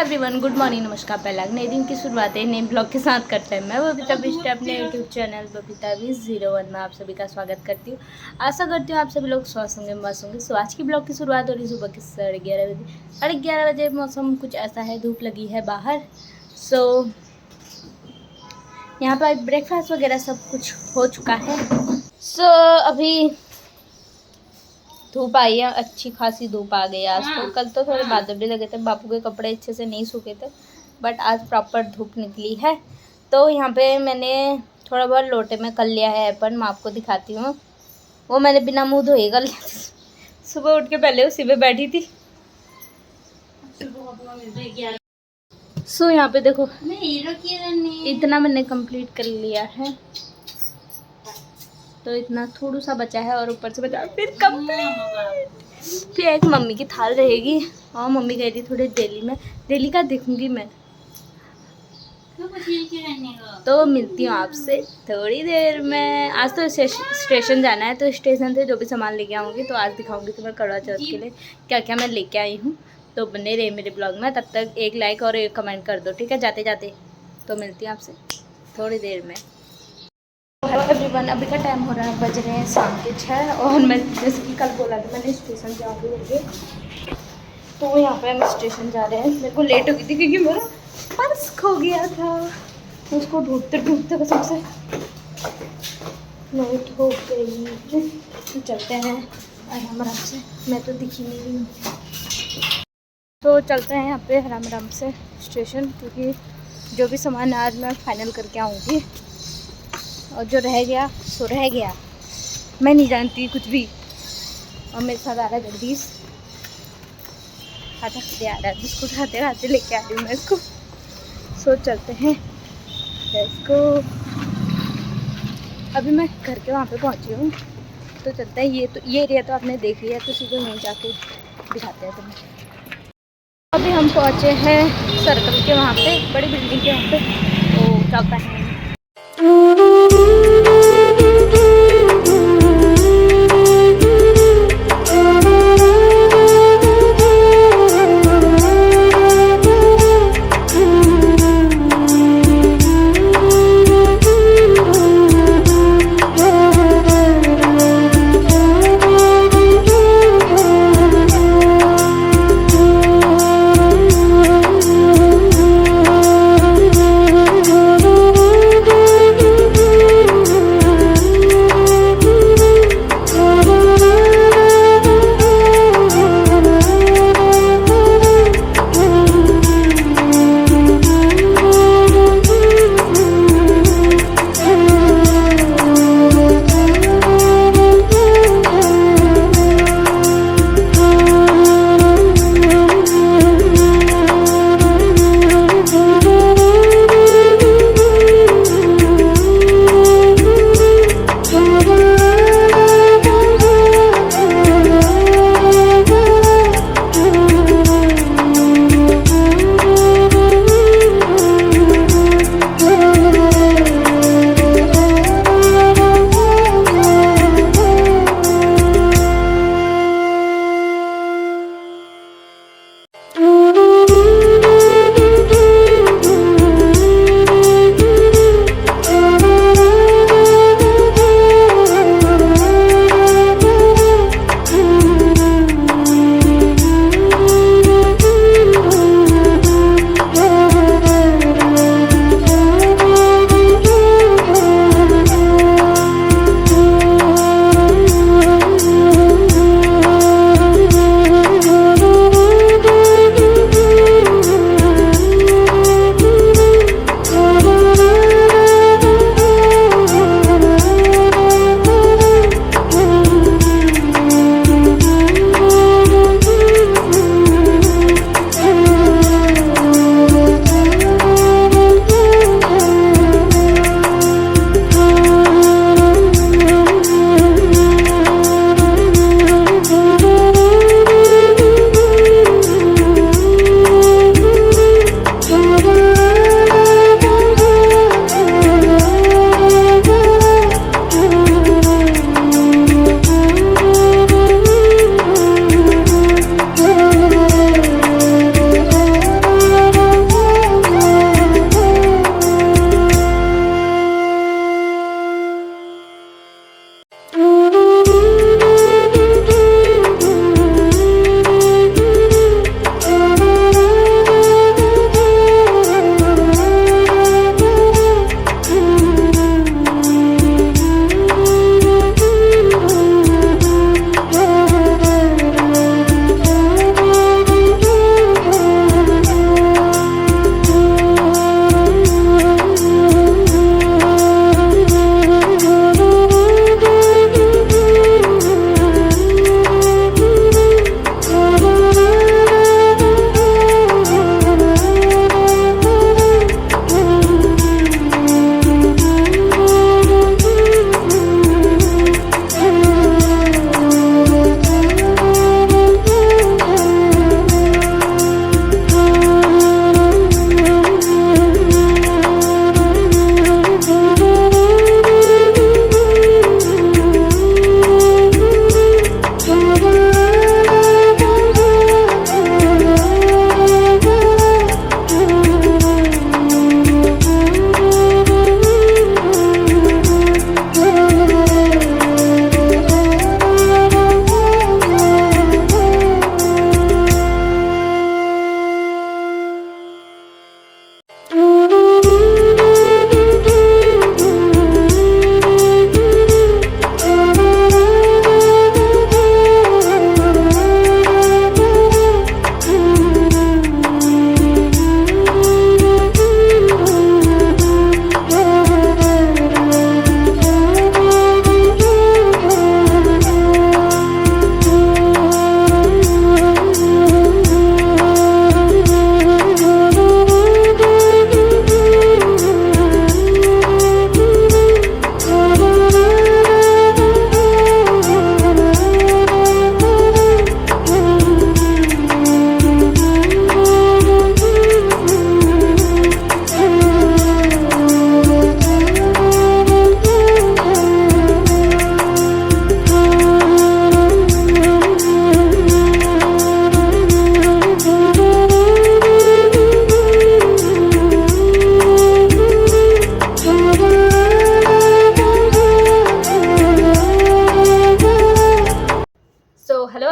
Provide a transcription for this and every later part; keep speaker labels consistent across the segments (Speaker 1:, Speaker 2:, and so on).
Speaker 1: Everyone, good morning, नमस्कार। पहला नए दिन की शुरुआत है नए ब्लॉग के साथ करते हैं। मैं बबीता बिष्ट अपने यूट्यूब चैनल बबीता बिष्ट 01 में आप सभी का स्वागत करती हूँ। आशा करती हूँ आप सभी लोग स्वस्थ होंगे, मस्त होंगे। सो आज की ब्लॉग की शुरुआत हो रही सुबह के 11:30 बजे। 11:30 बजे मौसम कुछ ऐसा है, धूप लगी है बाहर। सो यहाँ पर ब्रेकफास्ट वगैरह सब कुछ हो चुका है। सो अभी धूप आई है, अच्छी खासी धूप आ गई आज तो। कल तो थोड़े बादल भी लगे थे, बापू के कपड़े अच्छे से नहीं सूखे थे, बट आज प्रॉपर धूप निकली है। तो यहाँ पे मैंने थोड़ा बहुत लोटे में कर लिया है एप्पल, मैं आपको दिखाती हूँ। वो मैंने बिना मुंह धोए कर लिया। सुबह उठ के पहले उसी पे बैठी थी। सो यहाँ पे देखो इतना मैंने कंप्लीट कर लिया है, तो इतना थोड़ा सा बचा है और ऊपर से बचा फिर कंप्लीट। फिर एक मम्मी की थाल रहेगी और मम्मी कह रही थोड़ी डेली का देखूंगी मैं। तो मिलती हूँ आपसे थोड़ी देर में। आज तो स्टेशन जाना है, तो स्टेशन से जो भी सामान लेके आऊँगी तो आज दिखाऊंगी तो मैं करवा चौथ के लिए क्या क्या मैं लेके आई हूँ। तो बने रहे मेरे ब्लॉग में, तब तक एक लाइक और एक कमेंट कर दो, ठीक है, जाते जाते। तो मिलती हूँ आपसे थोड़ी देर में। हेलो एवरीवन, अभी का टाइम हो रहा है, बज रहे हैं शाम के 6 और मैं जैसे कि कल बोला था मैंने स्टेशन जा रही होंगे। तो यहाँ पे हम स्टेशन जा रहे हैं। मेरे को लेट हो गई थी क्योंकि मेरा पर्स खो गया था, तो उसको ढूंढते ढूंढते कसम से लेट हो गई। तो चलते हैं आराम आराम से, मैं तो दिखी नहीं रही हूँ। तो चलते हैं यहाँ पे आराम आराम से स्टेशन, क्योंकि जो भी सामान आज मैं फाइनल करके आऊँगी और जो रह गया सो रह गया। मैं नहीं जानती कुछ भी। और मेरे साथ आ रहा है जगदीश, खाता खाते आ रहा है, बिस्कुट खाते खाते लेके आ रही हूँ मैं इसको। सो चलते हैं इसको। अभी मैं घर के वहाँ पे पहुँची हूँ, तो चलते हैं। ये एरिया तो आपने देख लिया, तो सीधे वहीं जाके दिखाते हैं तुम्हें। अभी हम पहुँचे हैं सर्कल के वहाँ पे, बड़ी बिल्डिंग के वहाँ पे। तो चलता है।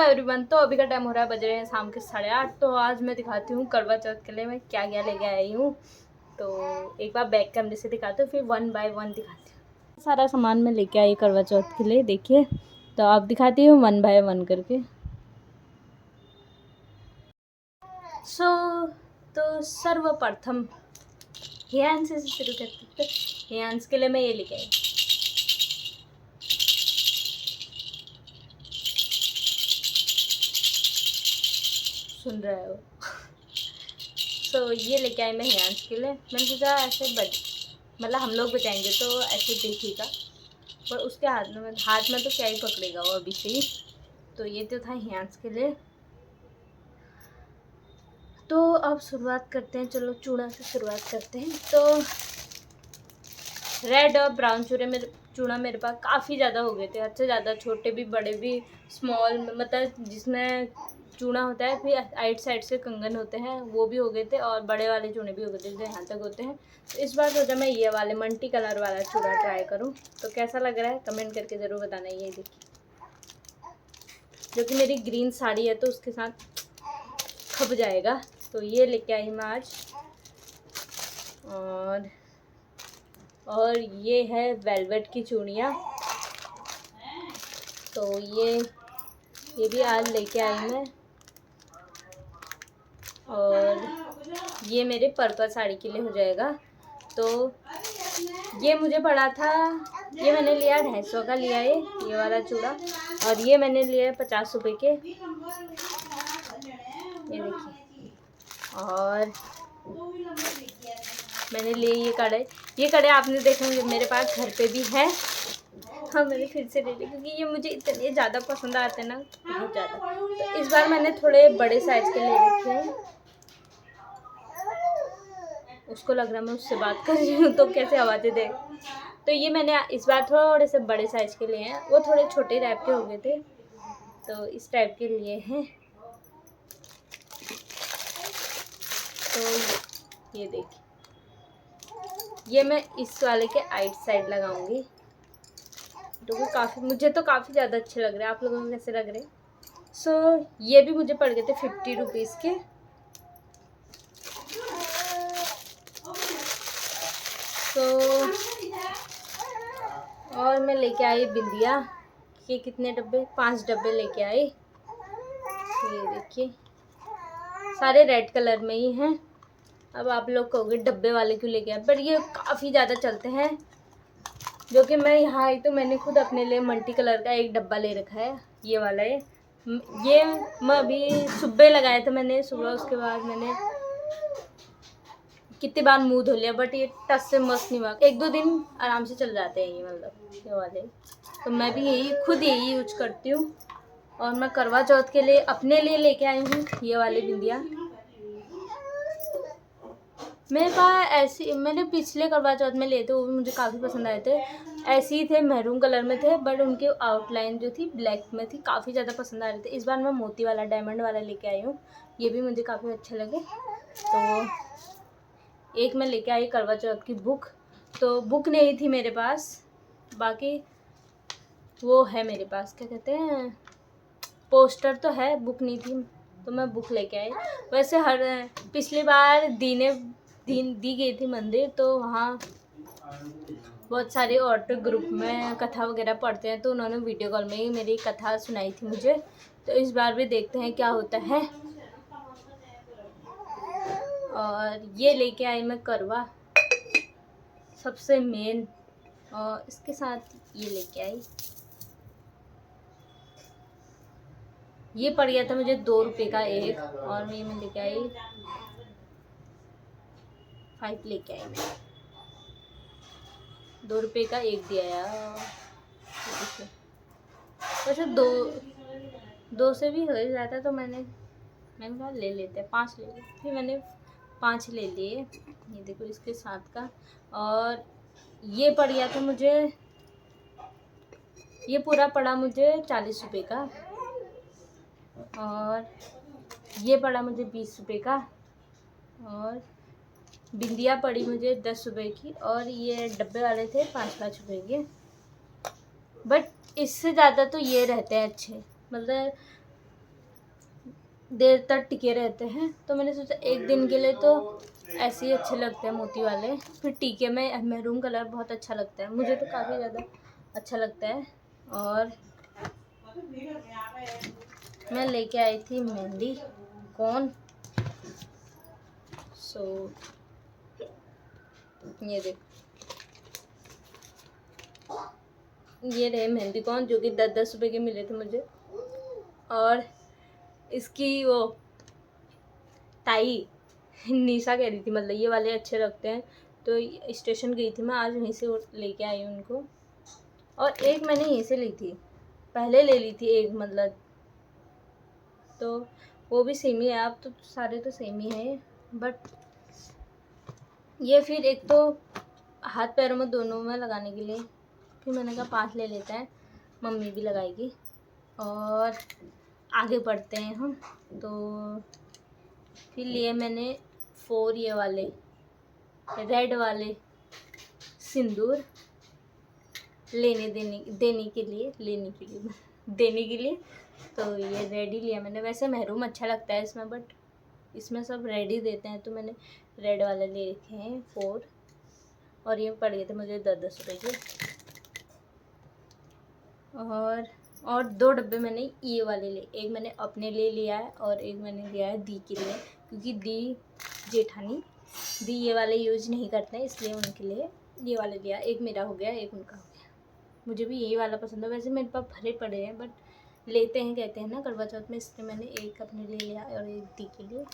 Speaker 1: एवरीवन, तो अभी का टाइम हो रहा है, बज रहे हैं शाम के 8:30। तो आज मैं दिखाती हूँ करवा चौथ के लिए मैं क्या क्या लेके आई हूँ। तो एक बार बैक कैमरे से दिखाती हूँ, फिर 1 बाय 1 दिखाती हूँ। सारा सामान मैं लेके आई करवा चौथ के लिए, देखिए। तो आप दिखाती हूँ 1 बाय 1 करके। तो सर्वप्रथम हियांश से शुरू करते हैं। तो हियांश के लिए मैं ये लेके आई, सुन रहे हो। तो ये लेके आई मैं हियांश के लिए। मैंने सोचा ऐसे मतलब हम लोग बजाएंगे तो ऐसे देखिएगा, पर उसके हाथ में तो क्या ही पकड़ेगा वो अभी से ही। तो ये तो था हियांश के लिए। तो अब शुरुआत करते हैं, चलो चूड़ा से शुरुआत करते हैं। तो रेड और ब्राउन चूड़ा मेरे पास काफ़ी ज़्यादा हो गए थे, अच्छे ज़्यादा, छोटे भी बड़े भी, स्मॉल, मतलब जिसमें चूड़ा होता है फिर आइट साइड से कंगन होते हैं वो भी हो गए थे, और बड़े वाले चूड़े भी हो गए थे जो यहाँ तक होते हैं। तो इस बार सोचा मैं ये वाले मल्टी कलर वाला चूड़ा ट्राई करूँ। तो कैसा लग रहा है कमेंट करके ज़रूर बताना। ये देखिए, जो कि मेरी ग्रीन साड़ी है तो उसके साथ खप जाएगा। तो ये लेके आई मैं आज। और ये है वेलवेट की चूड़ियाँ। तो ये भी आज लेके आई मैं। और ये मेरे पर्पल साड़ी के लिए हो जाएगा। तो ये मुझे पड़ा था, ये मैंने लिया 250 का लिया है ये वाला चूड़ा। और ये मैंने लिया 50 रुपये के, ये देखिए। और मैंने लिए ये कड़े। ये कड़े आपने देखा मेरे पास घर पे भी है। हाँ, मैंने फिर से ले ली क्योंकि ये मुझे इतने ज़्यादा पसंद आते हैं ना, बहुत ज़्यादा। तो इस बार मैंने थोड़े बड़े साइज़ के ले रखे हैं। उसको लग रहा है मैं उससे बात कर रही हूँ तो कैसे आवाज़ें दे। तो ये मैंने इस बार थोड़े से बड़े साइज़ के लिए हैं, वो थोड़े छोटे टाइप के हो गए थे तो इस टाइप के लिए हैं। तो ये देखिए, ये मैं इस वाले के आइट साइड लगाऊंगी। तो वो मुझे तो काफ़ी ज़्यादा अच्छे लग रहे हैं। आप लोगों को कैसे लग रहे हैं? सो ये भी मुझे पड़ गए थे 50 रुपीज़ के। तो और मैं लेके आई बिंदिया के कितने डब्बे, 5 डब्बे लेके आई। ये देखिए, सारे रेड कलर में ही हैं। अब आप लोग कहोगे डब्बे वाले क्यों लेके आए, पर ये काफ़ी ज़्यादा चलते हैं। जो कि मैं यहाँ आई तो मैंने खुद अपने लिए मल्टी कलर का एक डब्बा ले रखा है, ये वाला है। ये मैं अभी सुबह लगाया था मैंने, सुबह। उसके बाद मैंने कितनी बार मुंह धो लिया, बट ये टच से मस्त नहीं हुआ। 1-2 दिन आराम से चल जाते हैं ये, मतलब ये वाले। तो मैं भी खुद यही यूज करती हूँ। और मैं करवा चौथ के लिए अपने लिए लेके आई हूँ ये वाले बिंदिया। मेरे पास ऐसी, मैंने पिछले करवा चौथ में लिए थे, वो भी मुझे काफ़ी पसंद आए थे। ऐसे ही थे, मैरून कलर में थे, बट उनकी आउटलाइन जो थी ब्लैक में थी, काफ़ी ज़्यादा पसंद आ रहे थे। इस बार मैं मोती वाला, डायमंड वाला लेके आई हूँ, ये भी मुझे काफ़ी अच्छे लगे। तो एक मैं लेके आई करवा चौथ की बुक। तो बुक नहीं थी मेरे पास, बाकी वो है मेरे पास, क्या कहते हैं, पोस्टर तो है, बुक नहीं थी तो मैं बुक लेके आई। वैसे पिछली बार दी गई थी मंदिर, तो वहाँ बहुत सारे औरतें ग्रुप में कथा वगैरह पढ़ते हैं, तो उन्होंने वीडियो कॉल में ही मेरी कथा सुनाई थी मुझे। तो इस बार भी देखते हैं क्या होता है। और ये लेके आई मैं करवा, सबसे मेन। और इसके साथ ये लेके आई, ये पड़ गया था मुझे 2 रुपये का एक। और ये मैं लेके आई 5 लेके आई मैं, 2 रुपये का एक दिया यार। वैसे दो से भी हो जाता तो मैंने कहा ले लेते हैं, 5 ले लिए। फिर मैंने 5 ले लिए। ये देखो इसके साथ का। और ये पड़ गया था मुझे, ये पूरा पड़ा मुझे 40 रुपये का। और ये पड़ा मुझे 20 रुपये का। और बिंदिया पड़ी मुझे 10 रुपये की। और ये डब्बे वाले थे 5-5 रुपये के। बट इससे ज़्यादा तो ये रहते हैं अच्छे, मतलब देर तक टिके रहते हैं, तो मैंने सोचा एक दिन के लिए तो ऐसे ही अच्छे लगते हैं मोती वाले। फिर टीके में मैरून कलर बहुत अच्छा लगता है, मुझे तो काफ़ी ज़्यादा अच्छा लगता है। और मैं लेके आई थी मेहंदी कोन। सो ये देख, ये रहे मेहंदी कोन जो कि 10-10 रुपए के मिले थे मुझे। और इसकी वो ताई निशा कह रही थी, मतलब ये वाले अच्छे लगते हैं, तो स्टेशन गई थी मैं आज, वहीं से लेके आई उनको। और एक मैंने यहीं से ली थी, पहले ले ली थी एक, मतलब तो वो भी सेम ही है। आप तो सारे तो सेम ही हैं, बट ये फिर एक तो हाथ पैरों में दोनों में लगाने के लिए, फिर मैंने कहा 5 ले लेते हैं, मम्मी भी लगाएगी। और आगे बढ़ते हैं हम। तो फिर लिए मैंने 4 ये वाले रेड वाले सिंदूर देने के लिए। तो ये रेड ही लिया मैंने। वैसे महरूम अच्छा लगता है इसमें, बट इसमें सब रेड ही देते हैं, तो मैंने रेड वाले ले रखे हैं 4। और ये पड़ गए थे मुझे 10-10 रुपए के। और 2 डब्बे मैंने ये वाले लिए, एक मैंने अपने लिए लिया है और एक मैंने लिया है दी के लिए, क्योंकि दी ये वाले यूज नहीं करते हैं, इसलिए उनके लिए ये वाले लिया। एक मेरा हो गया, एक उनका हो गया। मुझे भी यही वाला पसंद है। वैसे मेरे पास भरे पड़े हैं, बट लेते हैं कहते हैं ना करवा चौथ में, इसलिए मैंने एक अपने लिए लिया और एक दी के लिए।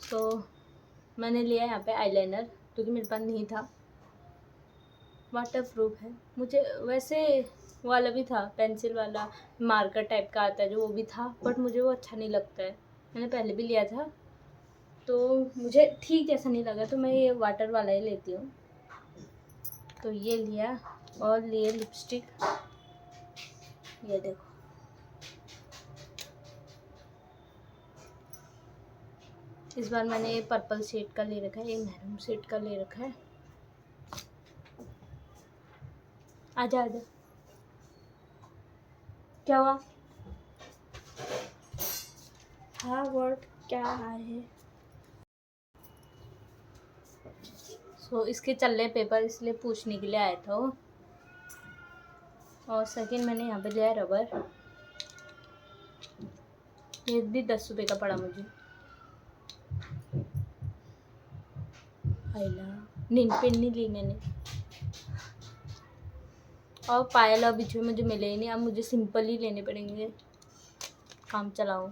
Speaker 1: तो मैंने लिया यहाँ पे आईलाइनर, क्योंकि मेरे पास नहीं था। वाटर प्रूफ है। मुझे वैसे वाला भी था, पेंसिल वाला मार्कर टाइप का आता है जो, वो भी था, बट मुझे वो अच्छा नहीं लगता है। मैंने पहले भी लिया था, तो मुझे ठीक जैसा नहीं लगा, तो मैं ये वाटर वाला ही लेती हूँ। तो ये लिया। और लिए लिपस्टिक, ये देखो, इस बार मैंने ये पर्पल शेड का ले रखा है, ये मैरून शेड का ले रखा है। आजा आजा, क्या हुआ? हाँ वर्ड क्या है? इसके चल रहे पेपर, इसलिए पूछने के लिए आया था वो। और सेकंड मैंने यहाँ पे लिया है रबर, ये भी 10 रुपये का पड़ा मुझे। आईला नील पेन नहीं ली मैंने। और पायल और बिछुए मुझे मिले ही नहीं, अब मुझे सिंपल ही लेने पड़ेंगे, काम चलाओ।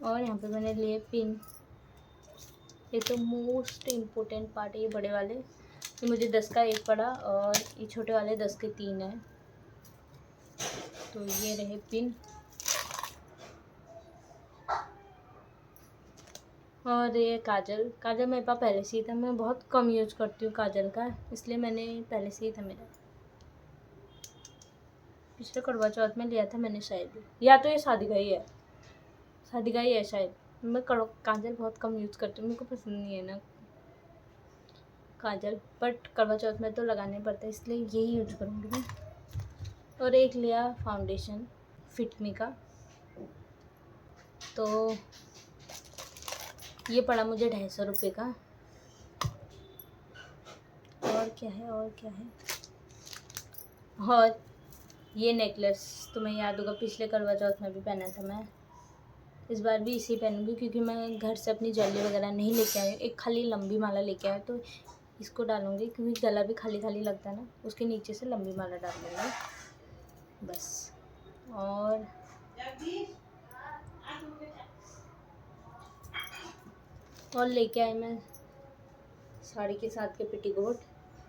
Speaker 1: और यहाँ पे मैंने लिए पिन, ये तो मोस्ट इम्पोर्टेंट पार्ट है, ये बड़े वाले, ये मुझे 10 का 1 पड़ा, और ये छोटे वाले 10 के 3 हैं। तो ये रहे पिन। और ये काजल मेरे पास पहले से ही था, मैं बहुत कम यूज करती हूँ काजल का, इसलिए मैंने पहले से ही था मेरा। पिछले करवा चौथ में लिया था मैंने शायद, या तो ये शादी का ही है शायद। मैं काजल बहुत कम यूज़ करती हूँ, मेरे को पसंद नहीं है ना काजल, बट करवा चौथ में तो लगाने पड़ता है, इसलिए यही यूज करूँगी मैं। और एक लिया फाउंडेशन फिटमी का, तो ये पड़ा मुझे 250 रुपये का। और क्या है और ये नेकलेस तुम्हें याद होगा, पिछले करवा चौथ में भी पहना था मैं, इस बार भी इसी पहनूंगी, क्योंकि मैं घर से अपनी ज्वेलरी वगैरह नहीं लेके आई। एक खाली लंबी माला लेके आया, तो इसको डालूंगी, क्योंकि गला भी खाली खाली लगता है ना, उसके नीचे से लंबी माला डाल दूँगी बस। और लेके आई मैं साड़ी के साथ के पेटीकोट।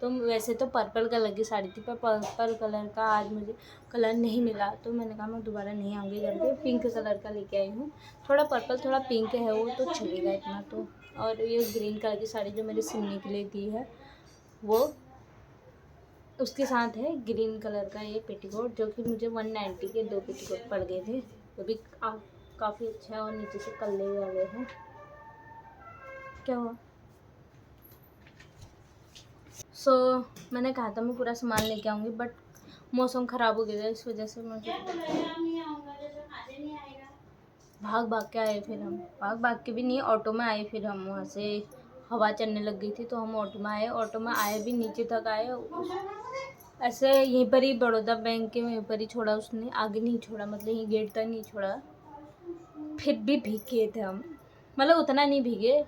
Speaker 1: तो वैसे तो पर्पल कलर की साड़ी थी, पर पर्पल कलर का आज मुझे कलर नहीं मिला, तो मैंने कहा मैं दोबारा नहीं आऊँगी करके पिंक कलर का लेके आई हूँ। थोड़ा पर्पल थोड़ा पिंक है, वो तो चलेगा इतना तो। और ये ग्रीन कलर की साड़ी जो मेरी सिमनी के लिए दी है, वो उसके साथ है ग्रीन कलर का ये पेटीकोट, जो कि मुझे 190 के 2 पेटीकोट पड़ गए थे, वो भी काफ़ी अच्छा है। और नीचे से कल्ले वाले हैं। क्या हुआ? मैंने कहा था मैं पूरा सामान लेके आऊँगी, बट मौसम ख़राब हो गया था, इस वजह से मुझे भाग भाग के आए। फिर हम भाग भाग के भी नहीं, ऑटो में आए। फिर हम वहाँ से हवा चलने लग गई थी तो हम ऑटो में आए। ऑटो में आए भी नीचे तक आए, ऐसे यहीं पर ही बड़ौदा बैंक के वहीं पर ही छोड़ा उसने, आगे नहीं छोड़ा, मतलब यहीं गेट तक नहीं छोड़ा। फिर भी भीग गए थे हम, मतलब उतना नहीं भीगे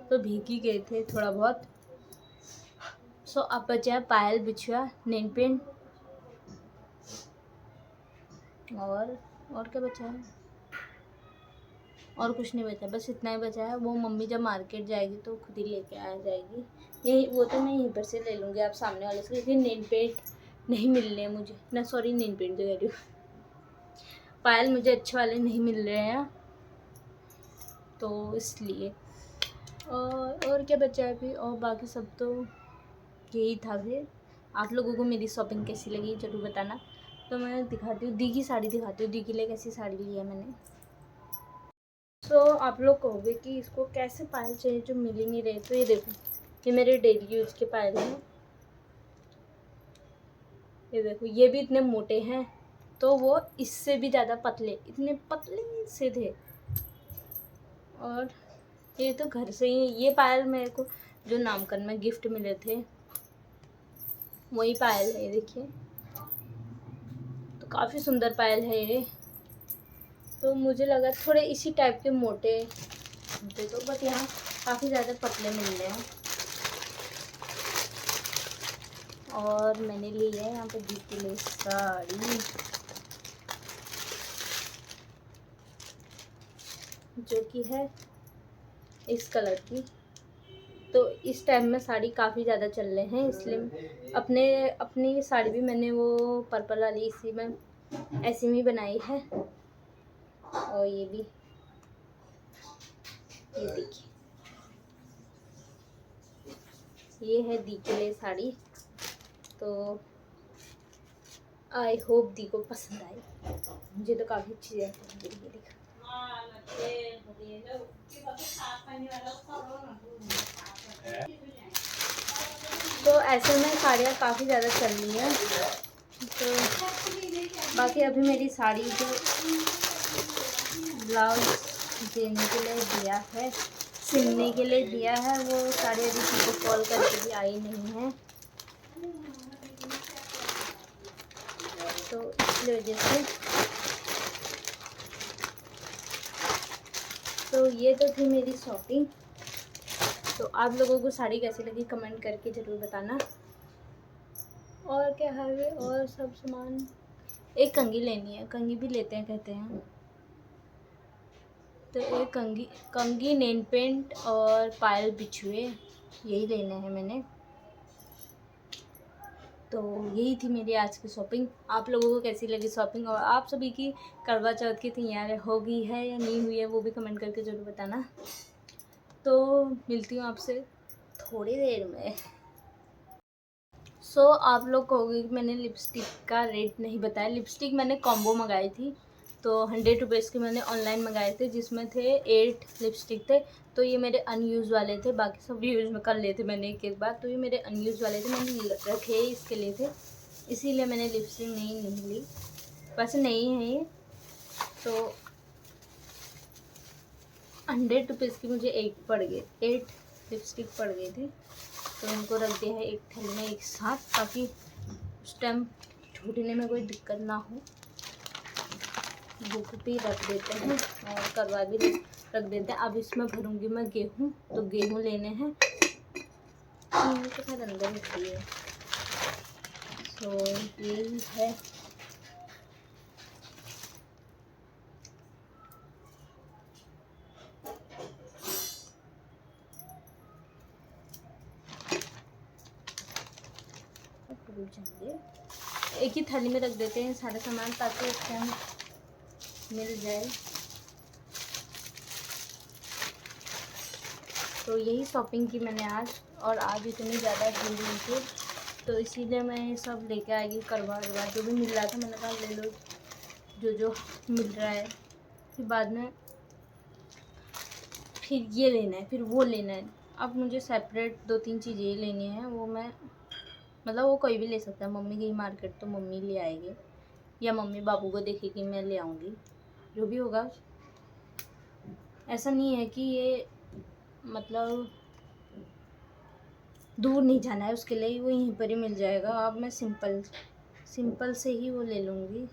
Speaker 1: तो भीग ही गए थे थोड़ा बहुत। सो अब बचा पायल, बिछुआ, नेल पेंट और क्या बचा है? और कुछ नहीं बचा, बस इतना ही बचा है। वो मम्मी जब मार्केट जाएगी तो खुद ही लेके आ जाएगी। यही वो तो मैं यहीं पर से ले लूँगी आप सामने वाले से, क्योंकि नेल पेंट नहीं मिल रहे हैं मुझे ना, सॉरी नेल पेंट जो कह रही हूँ, पायल मुझे अच्छे वाले नहीं मिल रहे हैं तो इसलिए। और क्या बचा है फिर, और बाकी सब तो यही था। फिर आप लोगों को मेरी शॉपिंग कैसी लगी ज़रूर बताना। तो मैं दिखाती हूँ, दी की साड़ी दिखाती हूँ, दी के लिए कैसी साड़ी ली है मैंने। तो आप लोग कहोगे कि इसको कैसे पायल चाहिए जो मिल ही नहीं रहे, तो ये देखो, ये मेरे डेली यूज़ के पायल हैं। ये देखो, ये भी इतने मोटे हैं, तो वो इससे भी ज़्यादा पतले, इतने पतले से थे। और ये तो घर से ही, ये पायल मेरे को जो नामकरण में गिफ्ट मिले थे वही पायल है, ये देखिए। तो काफ़ी सुंदर पायल है ये। तो मुझे लगा थोड़े इसी टाइप के मोटे होते तो, बट यहाँ काफ़ी ज़्यादा पतले मिल रहे हैं। और मैंने ली है यहाँ पे दी के लिए साड़ी, जो कि है इस कलर की। तो इस टाइम में साड़ी काफ़ी ज़्यादा चल रहे हैं, इसलिए अपनी साड़ी भी मैंने वो पर्पल वाली इसी में ऐसी में बनाई है। और ये भी, ये देखिए, ये है दी के लिए साड़ी। तो आई होप दी को पसंद आई, मुझे तो काफ़ी अच्छी लगती है। तो ऐसे में साड़ियाँ काफ़ी ज़्यादा चल रही हैं। तो बाकी अभी मेरी साड़ी जो ब्लाउज देने के लिए दिया है, सिलने के लिए दिया है, वो साड़ी अभी किसी को कॉल करके भी आई नहीं है, तो इसलिए वजह से। तो ये तो थी मेरी शॉपिंग। तो आप लोगों को साड़ी कैसी लगी कमेंट करके ज़रूर बताना। और क्या है, और सब सामान, एक कंघी लेनी है, कंघी भी लेते हैं कहते हैं। तो एक कंघी, नेल पेंट और पायल, बिछुए, यही लेने हैं मैंने। तो यही थी मेरी आज की शॉपिंग। आप लोगों को कैसी लगी शॉपिंग, और आप सभी की करवा चौथ की तैयारी हो गई है या नहीं हुई है वो भी कमेंट करके ज़रूर बताना। तो मिलती हूँ आपसे थोड़ी देर में। सो आप लोग कहोगे कि मैंने लिपस्टिक का रेट नहीं बताया। लिपस्टिक मैंने कॉम्बो मंगाई थी, तो 100 रुपीज़ के मैंने ऑनलाइन मंगाए थे, जिसमें थे 8 लिपस्टिक थे। तो ये मेरे अनयूज़ वाले थे, बाकी सब यूज़ में कर लिए थे मैंने एक एक बार। तो ये मेरे अनयूज़ वाले थे, मैंने रखे इसके लिए थे, इसीलिए मैंने लिपस्टिक नहीं ली। वैसे नहीं है ये, तो 100 रुपीज़ की मुझे 8 लिपस्टिक पड़ गए थे। तो उनको रख दिया है एक थैली में एक साथ, ताकि उस टाइम ढूंढने में कोई दिक्कत ना हो। बुक भी रख देते हैं और करवा भी रख देते हैं। अब इसमें भरूंगी मैं गेहूँ, तो गेहूँ लेने हैं, के साथ अंदर रखी है। तो यही है। एक ही थाली में रख देते हैं सारा सामान, ताकि उस टाइम मिल जाए। तो यही शॉपिंग की मैंने आज, और आज इतनी ज़्यादा भीड़ हुई थी, तो इसीलिए मैं ये सब लेके आएगी। करवा जो भी मिल रहा था मैंने कहा ले लो जो मिल रहा है। फिर बाद में फिर ये लेना है, फिर वो लेना है। अब मुझे सेपरेट 2-3 चीज़ें लेनी हैं, वो मैं मतलब वो कोई भी ले सकता है, मम्मी गई मार्केट तो मम्मी ले आएगी, या मम्मी बाबू को देखेगी मैं ले आऊँगी, जो भी होगा। ऐसा नहीं है कि ये मतलब दूर नहीं जाना है उसके लिए, वो यहीं पर ही मिल जाएगा। अब मैं सिंपल से ही वो ले लूँगी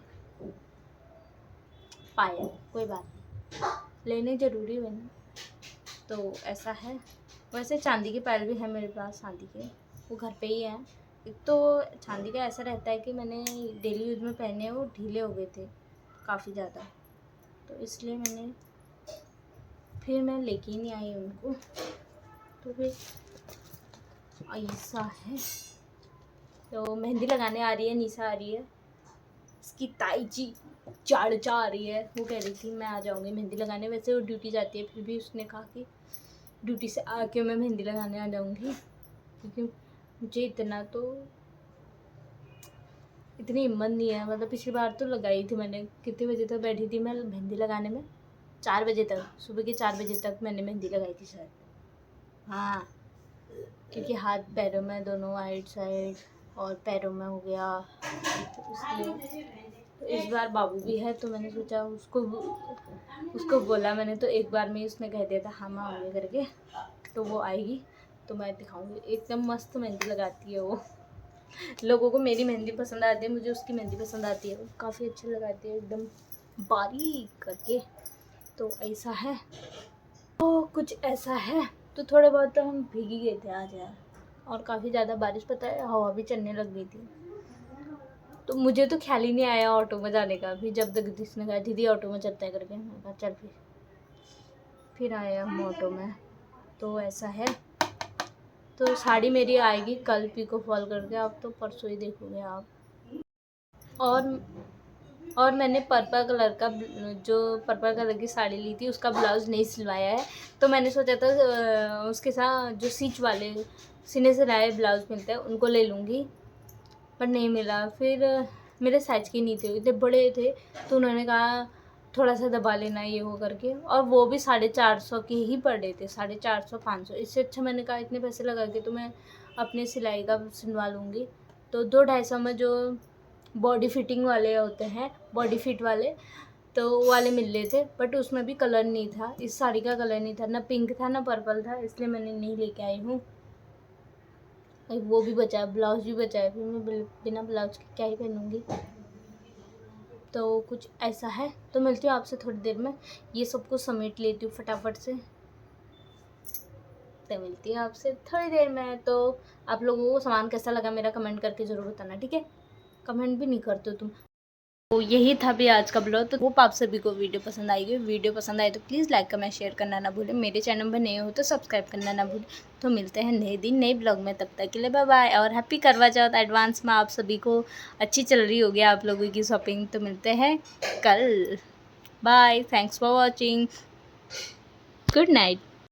Speaker 1: पायल, कोई बात नहीं, लेने ज़रूरी है ना। तो ऐसा है। वैसे चांदी के पायल भी है मेरे पास, चांदी के, वो घर पे ही है। एक तो चांदी का ऐसा रहता है कि मैंने डेली यूज़ में पहने, वो ढीले हो गए थे काफ़ी ज़्यादा, तो इसलिए फिर मैं लेके ही नहीं आई उनको। तो फिर ऐसा है। तो मेहंदी लगाने आ रही है, निशा आ रही है, इसकी ताई जी चाचा आ रही है। वो कह रही थी मैं आ जाऊँगी मेहंदी लगाने, वैसे वो ड्यूटी जाती है, फिर भी उसने कहा कि ड्यूटी से आके मैं मेहंदी लगाने आ जाऊँगी, क्योंकि मुझे इतनी हिम्मत नहीं है। मतलब पिछली बार तो लगाई थी मैंने, कितने बजे तक बैठी थी मैं मेहंदी लगाने में, 4 बजे तक, सुबह के 4 बजे तक मैंने मेहंदी लगाई थी शायद। हाँ, क्योंकि हाथ पैरों में दोनों साइड और पैरों में हो गया, तो इसलिए। तो इस बार बाबू भी है तो मैंने सोचा उसको बोला मैंने, तो एक बार में उसने कह दिया था हाँ मैं आऊँगी करके, तो वो आएगी तो मैं दिखाऊंगी। एकदम मस्त मेहंदी लगाती है वो। लोगों को मेरी मेहंदी पसंद आती है, मुझे उसकी मेहंदी पसंद आती है, वो काफ़ी अच्छी लगाती है एकदम बारीक करके। तो ऐसा है, तो कुछ ऐसा है। तो थोड़े बहुत तो हम भीग ही गए थे आज यार, और काफ़ी ज़्यादा बारिश, पता है हवा भी चलने लग गई थी। तो मुझे तो ख्याल ही नहीं आया ऑटो में जाने का भी, जब तक जिसने कहा दीदी ऑटो में चलता है करके, मैंने कहा चल फिर आए हम ऑटो में। तो ऐसा है। तो साड़ी मेरी आएगी कल पिको फॉल करके, आप तो परसों ही देखोगे आप। और मैंने पर्पल कलर का, जो पर्पल कलर की साड़ी ली थी उसका ब्लाउज़ नहीं सिलवाया है। तो मैंने सोचा था उसके साथ जो सीच वाले सीने से लाए ब्लाउज़ मिलते हैं उनको ले लूँगी, पर नहीं मिला। फिर मेरे साइज के नहीं थे, इतने बड़े थे, तो उन्होंने कहा थोड़ा सा दबा लेना ये हो करके, और वो भी 450 के ही पड़ रहे थे, 450 500। इससे अच्छा मैंने कहा इतने पैसे लगा के तो मैं अपने सिलाई का सिलवा लूँगी। तो 200-250 में जो बॉडी फिटिंग वाले होते हैं, बॉडी फिट वाले, तो वो वाले मिल रहे थे, बट उसमें भी कलर नहीं था, इस साड़ी का कलर नहीं था, ना पिंक था ना पर्पल था, इसलिए मैंने नहीं लेके आई हूँ। वो भी बचा है, ब्लाउज भी बचा है, फिर मैं बिना ब्लाउज के क्या ही पहनूँगी। तो कुछ ऐसा है। तो मिलती हूँ आपसे थोड़ी देर में, ये सब कुछ समेट लेती हूँ फटाफट से, तो मिलती हूँ आपसे थोड़ी देर में। तो आप लोगों को सामान कैसा लगा मेरा कमेंट करके ज़रूर बताना, ठीक है? कमेंट भी नहीं करते हो तुम। तो यही था भी आज का ब्लॉग। तो होप आप सभी को वीडियो पसंद आएगी। वीडियो पसंद आए तो प्लीज़ लाइक कमेंट शेयर करना ना भूलें। मेरे चैनल पर नए हो तो सब्सक्राइब करना ना भूलें। तो मिलते हैं नए दिन नए ब्लॉग में, तब तक के लिए बाय बाय, और हैप्पी करवा चौथ एडवांस में। आप सभी को अच्छी चल रही होगी आप लोगों की शॉपिंग। तो मिलते हैं कल, bye, thanks for watching, good night.